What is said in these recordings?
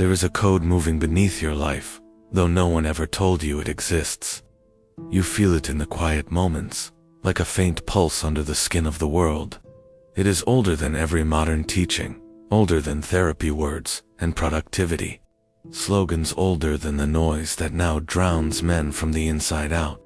There is a code moving beneath your life, though no one ever told you it exists. You feel it in the quiet moments, like a faint pulse under the skin of the world. It is older than every modern teaching, older than therapy words and productivity. Slogans older than the noise that now drowns men from the inside out.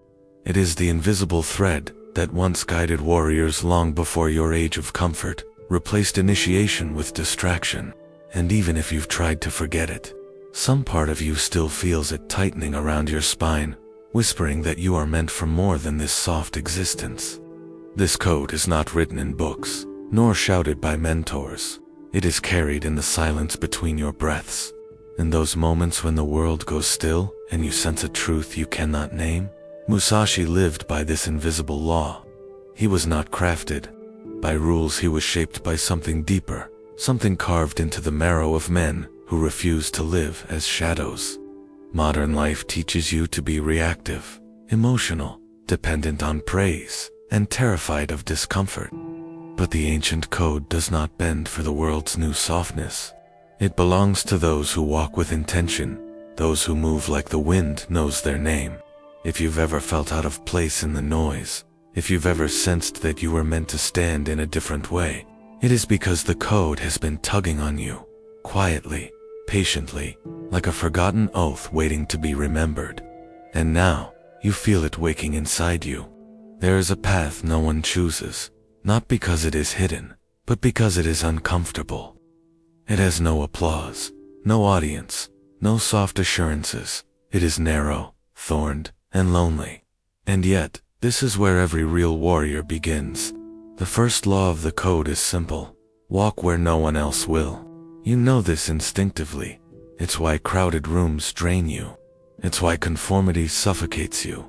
It is the invisible thread that once guided warriors long before your age of comfort, replaced initiation with distraction. And even if you've tried to forget it, some part of you still feels it tightening around your spine, whispering that you are meant for more than this soft existence. This code is not written in books, nor shouted by mentors. It is carried in the silence between your breaths. In those moments when the world goes still and you sense a truth you cannot name, Musashi lived by this invisible law. He was not crafted by rules, he was shaped by something deeper, something carved into the marrow of men who refuse to live as shadows. Modern life teaches you to be reactive, emotional, dependent on praise, and terrified of discomfort. But the ancient code does not bend for the world's new softness. It belongs to those who walk with intention, those who move like the wind knows their name. If you've ever felt out of place in the noise, if you've ever sensed that you were meant to stand in a different way, it is because the code has been tugging on you, quietly, patiently, like a forgotten oath waiting to be remembered. And now, you feel it waking inside you. There is a path no one chooses, not because it is hidden, but because it is uncomfortable. It has no applause, no audience, no soft assurances. It is narrow, thorned, and lonely. And yet, this is where every real warrior begins. The first law of the code is simple: walk where no one else will. You know this instinctively. It's why crowded rooms drain you. It's why conformity suffocates you.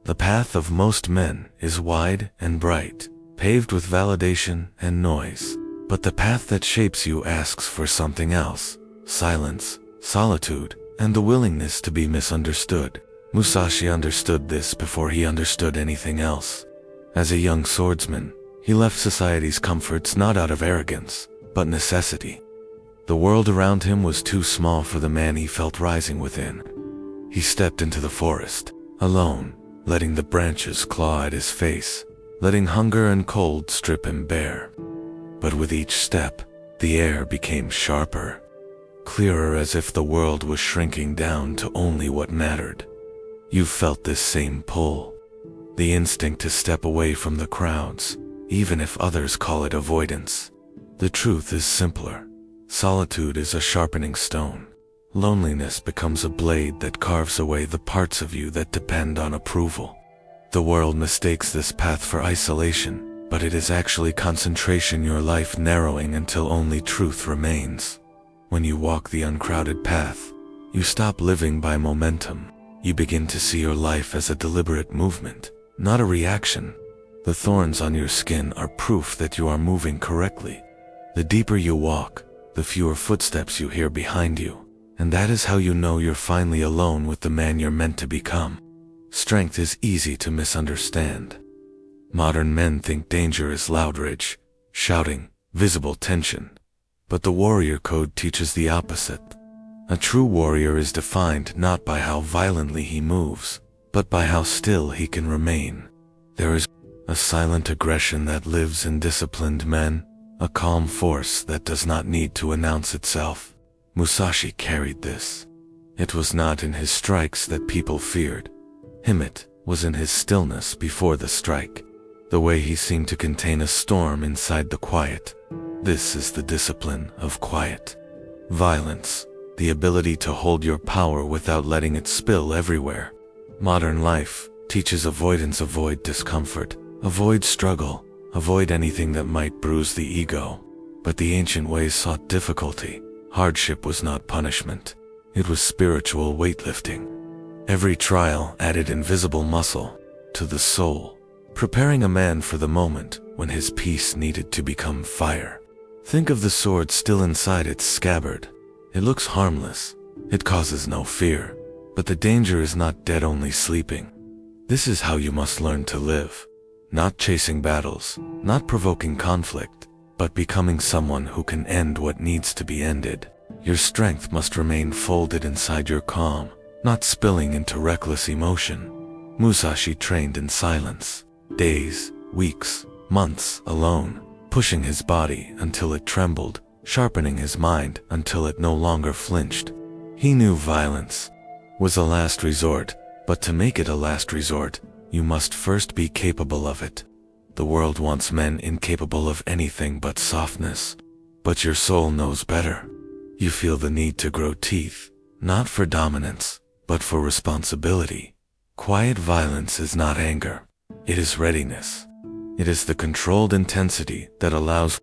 The path of most men is wide and bright, paved with validation and noise. But the path that shapes you asks for something else: silence, solitude, and the willingness to be misunderstood. Musashi understood this before he understood anything else. As a young swordsman, he left society's comforts not out of arrogance, but necessity. The world around him was too small for the man he felt rising within. He stepped into the forest, alone, letting the branches claw at his face, letting hunger and cold strip him bare. But with each step, the air became sharper, clearer, as if the world was shrinking down to only what mattered. You felt this same pull, the instinct to step away from the crowds, even if others call it avoidance. The truth is simpler. Solitude is a sharpening stone. Loneliness becomes a blade that carves away the parts of you that depend on approval. The world mistakes this path for isolation, but it is actually concentration, your life narrowing until only truth remains. When you walk the uncrowded path, you stop living by momentum. You begin to see your life as a deliberate movement, not a reaction. The thorns on your skin are proof that you are moving correctly. The deeper you walk, the fewer footsteps you hear behind you, and that is how you know you're finally alone with the man you're meant to become. Strength is easy to misunderstand. Modern men think danger is loud rage, shouting, visible tension. But the warrior code teaches the opposite. A true warrior is defined not by how violently he moves, but by how still he can remain. There is a silent aggression that lives in disciplined men, a calm force that does not need to announce itself. Musashi carried this. It was not in his strikes that people feared him, it was in his stillness before the strike, the way he seemed to contain a storm inside the quiet. This is the discipline of quiet. Violence, the ability to hold your power without letting it spill everywhere. Modern life teaches avoidance. Avoid discomfort, avoid struggle, avoid anything that might bruise the ego. But the ancient ways sought difficulty. Hardship was not punishment. It was spiritual weightlifting. Every trial added invisible muscle to the soul, preparing a man for the moment when his peace needed to become fire. Think of the sword still inside its scabbard. It looks harmless. It causes no fear. But the danger is not dead, only sleeping. This is how you must learn to live. Not chasing battles, not provoking conflict, but becoming someone who can end what needs to be ended. Your strength must remain folded inside your calm, not spilling into reckless emotion. Musashi trained in silence, days, weeks, months alone, pushing his body until it trembled, sharpening his mind until it no longer flinched. He knew violence was a last resort, but to make it a last resort, you must first be capable of it. The world wants men incapable of anything but softness, but your soul knows better. You feel the need to grow teeth, not for dominance, but for responsibility. Quiet violence is not anger, it is readiness. It is the controlled intensity that allows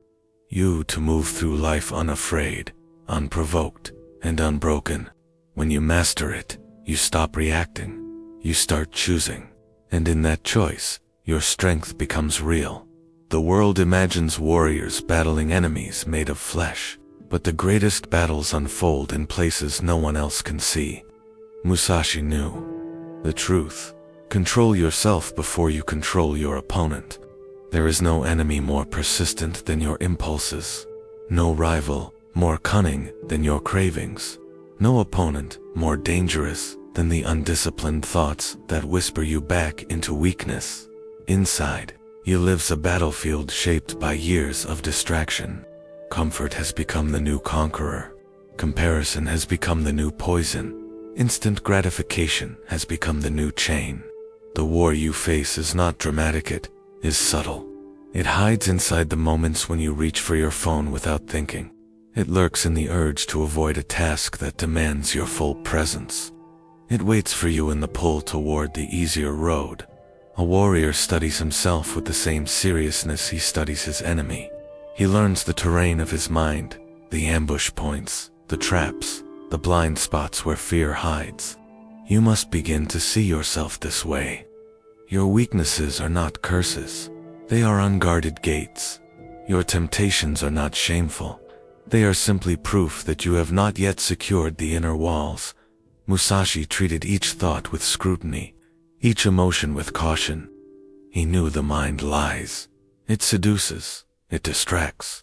you to move through life unafraid, unprovoked, and unbroken. When you master it, you stop reacting, you start choosing, and in that choice, your strength becomes real. The world imagines warriors battling enemies made of flesh, but the greatest battles unfold in places no one else can see. Musashi knew the truth. Control yourself before you control your opponent. There is no enemy more persistent than your impulses, no rival more cunning than your cravings, no opponent more dangerous than the undisciplined thoughts that whisper you back into weakness. Inside you lives a battlefield shaped by years of distraction. Comfort has become the new conqueror. Comparison has become the new poison. Instant gratification has become the new chain. The war you face is not dramatic, it is subtle. It hides inside the moments when you reach for your phone without thinking. It lurks in the urge to avoid a task that demands your full presence. It waits for you in the pull toward the easier road. A warrior studies himself with the same seriousness he studies his enemy. He learns the terrain of his mind, the ambush points, the traps, the blind spots where fear hides. You must begin to see yourself this way. Your weaknesses are not curses. They are unguarded gates. Your temptations are not shameful. They are simply proof that you have not yet secured the inner walls. Musashi treated each thought with scrutiny, each emotion with caution. He knew the mind lies. It seduces, it distracts.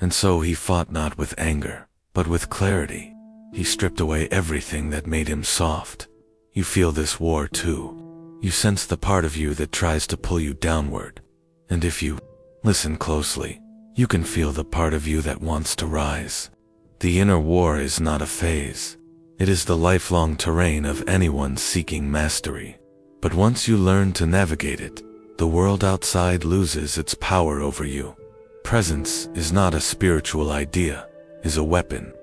And so he fought not with anger, but with clarity. He stripped away everything that made him soft. You feel this war too. You sense the part of you that tries to pull you downward. And if you listen closely, you can feel the part of you that wants to rise. The inner war is not a phase. It is the lifelong terrain of anyone seeking mastery. But once you learn to navigate it, the world outside loses its power over you. Presence is not a spiritual idea, it is a weapon.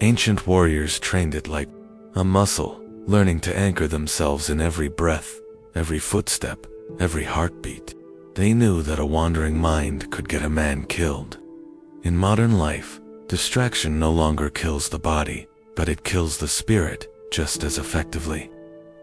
Ancient warriors trained it like a muscle, learning to anchor themselves in every breath, every footstep, every heartbeat. They knew that a wandering mind could get a man killed. In modern life, distraction no longer kills the body, but it kills the spirit just as effectively.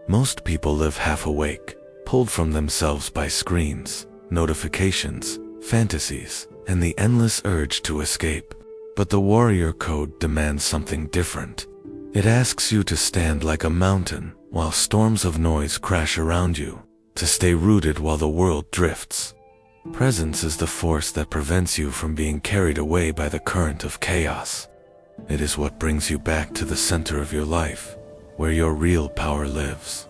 Most people live half awake, pulled from themselves by screens, notifications, fantasies, and the endless urge to escape. But the warrior code demands something different. It asks you to stand like a mountain while storms of noise crash around you, to stay rooted while the world drifts. Presence is the force that prevents you from being carried away by the current of chaos. It is what brings you back to the center of your life, where your real power lives.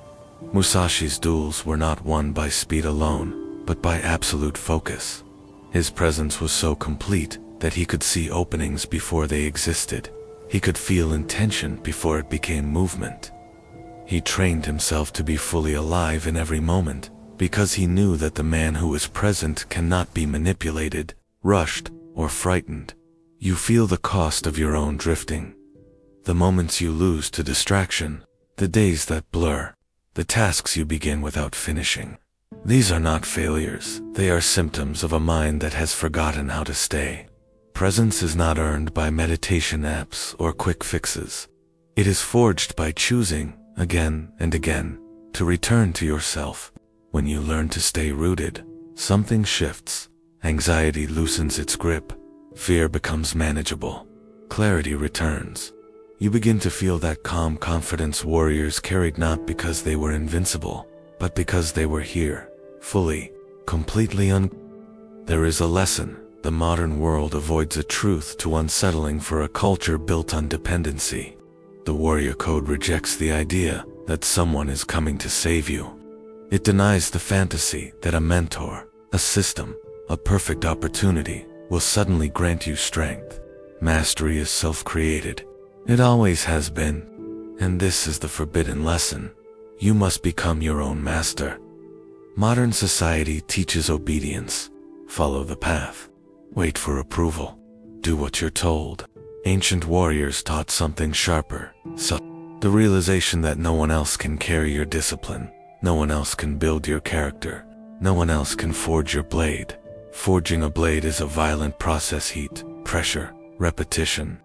Musashi's duels were not won by speed alone, but by absolute focus. His presence was so complete that he could see openings before they existed. He could feel intention before it became movement. He trained himself to be fully alive in every moment, because he knew that the man who is present cannot be manipulated, rushed, or frightened. You feel the cost of your own drifting. The moments you lose to distraction, the days that blur, the tasks you begin without finishing. These are not failures, they are symptoms of a mind that has forgotten how to stay. Presence is not earned by meditation apps or quick fixes. It is forged by choosing, again and again, to return to yourself. When you learn to stay rooted, something shifts. Anxiety loosens its grip. Fear becomes manageable. Clarity returns. You begin to feel that calm confidence warriors carried, not because they were invincible, but because they were here, fully, completely There is a lesson The modern world avoids a truth too unsettling for a culture built on dependency. The warrior code rejects the idea that someone is coming to save you. It denies the fantasy that a mentor, a system, a perfect opportunity will suddenly grant you strength. Mastery is self-created. It always has been. And this is the forbidden lesson. You must become your own master. Modern society teaches obedience. Follow the path. Wait for approval. Do what you're told. Ancient warriors taught something sharper, the realization that no one else can carry your discipline. No one else can build your character. No one else can forge your blade. Forging a blade is a violent process: heat, pressure, repetition.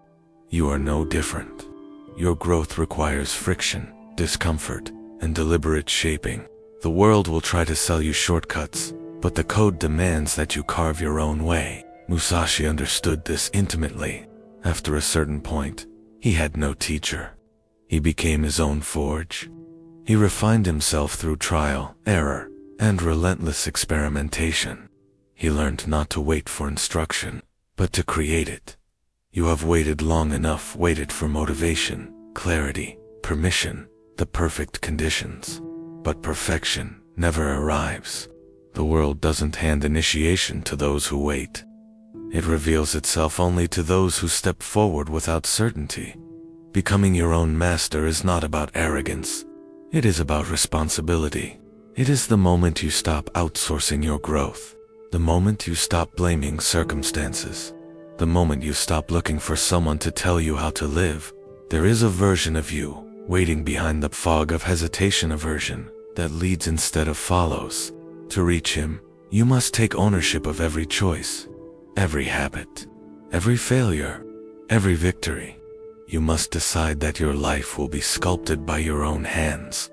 You are no different. Your growth requires friction, discomfort, and deliberate shaping. The world will try to sell you shortcuts, but the code demands that you carve your own way. Musashi understood this intimately. After a certain point, he had no teacher. He became his own forge. He refined himself through trial, error, and relentless experimentation. He learned not to wait for instruction, but to create it. You have waited long enough, waited for motivation, clarity, permission, the perfect conditions. But perfection never arrives. The world doesn't hand initiation to those who wait. It reveals itself only to those who step forward without certainty. Becoming your own master is not about arrogance. It is about responsibility. It is the moment you stop outsourcing your growth. The moment you stop blaming circumstances. The moment you stop looking for someone to tell you how to live. There is a version of you waiting behind the fog of hesitation, aversion that leads instead of follows. To reach him, you must take ownership of every choice, every habit, every failure, every victory. You must decide that your life will be sculpted by your own hands.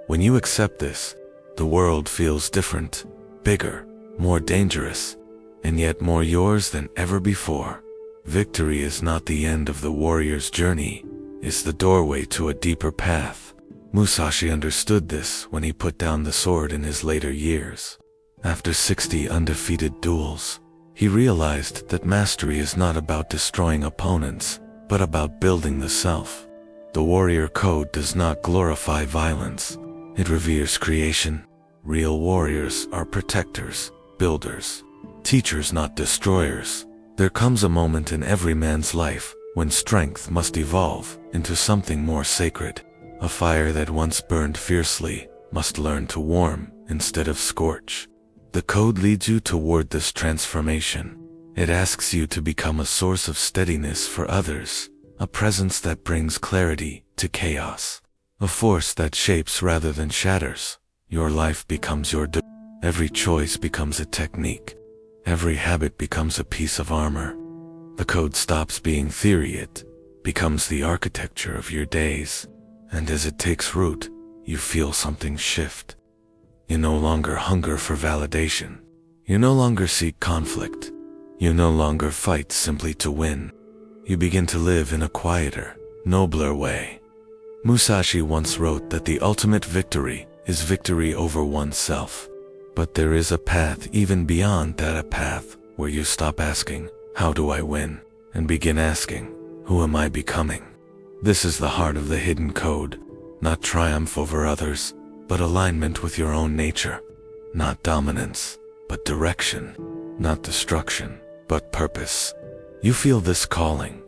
When you accept this, the world feels different, bigger, more dangerous, and yet more yours than ever before. Victory is not the end of the warrior's journey, it's the doorway to a deeper path. Musashi understood this when he put down the sword in his later years. After 60 undefeated duels, he realized that mastery is not about destroying opponents, but about building the self. The warrior code does not glorify violence. It reveres creation. Real warriors are protectors, builders, teachers, not destroyers. There comes a moment in every man's life when strength must evolve into something more sacred. A fire that once burned fiercely must learn to warm instead of scorch. The code leads you toward this transformation. It asks you to become a source of steadiness for others, a presence that brings clarity to chaos, a force that shapes rather than shatters. Your life becomes your every choice becomes a technique. Every habit becomes a piece of armor. The code stops being theory, it becomes the architecture of your days. And as it takes root, you feel something shift. You no longer hunger for validation. You no longer seek conflict. You no longer fight simply to win. You begin to live in a quieter, nobler way. Musashi once wrote that the ultimate victory is victory over oneself. But there is a path even beyond that, a path where you stop asking, "How do I win?" and begin asking, "Who am I becoming?" This is the heart of the hidden code, not triumph over others, but alignment with your own nature. Not dominance, but direction. Not destruction, but purpose. You feel this calling,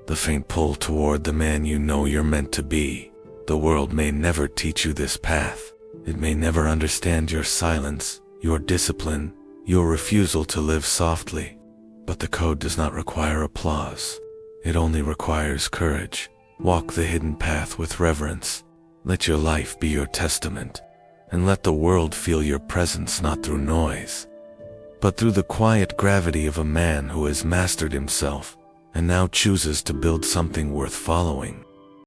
the faint pull toward the man you know you're meant to be. The world may never teach you this path. It may never understand your silence, your discipline, your refusal to live softly. But the code does not require applause. It only requires courage. Walk the hidden path with reverence. Let your life be your testament, and let the world feel your presence not through noise, but through the quiet gravity of a man who has mastered himself and now chooses to build something worth following.